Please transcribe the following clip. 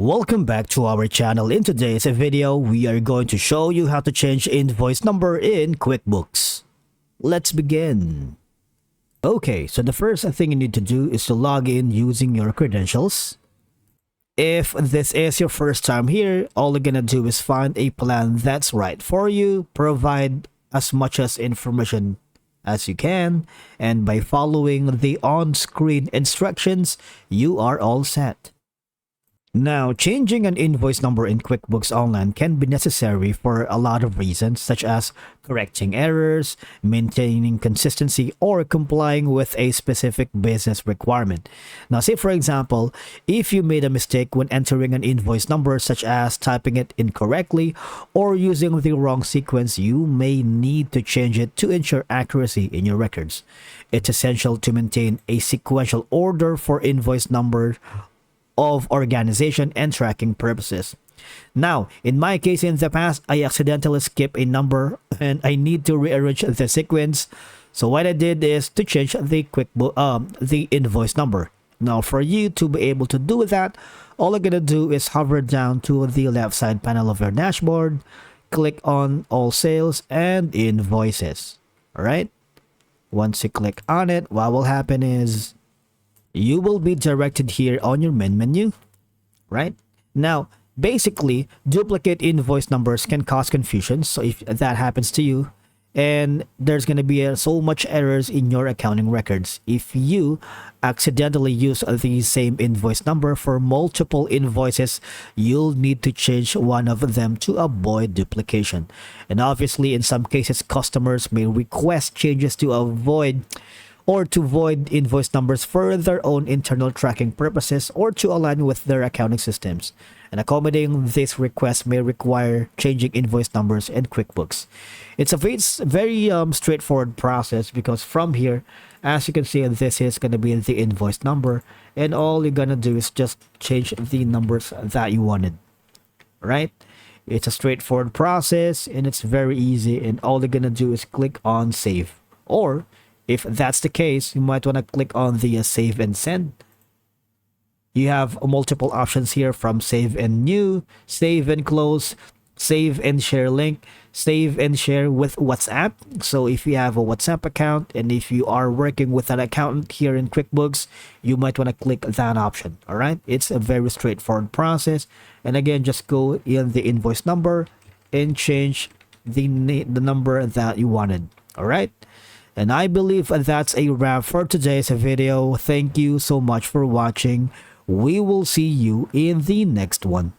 Welcome back to our channel. In today's video, we are going to show you how to change invoice number in QuickBooks. Let's begin. Okay, so the first thing you need to do is to log in using your credentials. If this is your first time here, all you're gonna do is find a plan that's right for you, provide as much as information as you can, and by following the on-screen instructions, you are all set. Now, changing an invoice number in QuickBooks Online can be necessary for a lot of reasons, such as correcting errors, maintaining consistency, or complying with a specific business requirement. Now, say for example, if you made a mistake when entering an invoice number, such as typing it incorrectly or using the wrong sequence, you may need to change it to ensure accuracy in your records. It's essential to maintain a sequential order for invoice number of organization and tracking purposes. Now, in my case in the past, I accidentally skipped a number and I need to rearrange the sequence. So what I did is to change the the invoice number. Now, for you to be able to do that, all you're gonna do is hover down to the left side panel of your dashboard, click on all sales and invoices. All right. Once you click on it, what will happen is you will be directed here on your main menu, right? Now, basically, duplicate invoice numbers can cause confusion. So if that happens to you, and there's going to be so much errors in your accounting records. If you accidentally use the same invoice number for multiple invoices, you'll need to change one of them to avoid duplication. And obviously, in some cases, customers may request changes to avoid or to void invoice numbers for their own internal tracking purposes or to align with their accounting systems. And accommodating this request may require changing invoice numbers in QuickBooks. It's a very straightforward process because from here, as you can see, this is going to be the invoice number, and all you're going to do is just change the numbers that you wanted, right? It's a straightforward process and it's very easy, and all you're going to do is click on save. Or if that's the case, you might want to click on the save and send. You have multiple options here from save and new, save and close, save and share link, save and share with WhatsApp. So if you have a WhatsApp account and if you are working with an accountant here in QuickBooks, you might want to click that option. All right. It's a very straightforward process. And again, just go in the invoice number and change the number that you wanted. All right. And I believe that's a wrap for today's video. Thank you so much for watching. We will see you in the next one.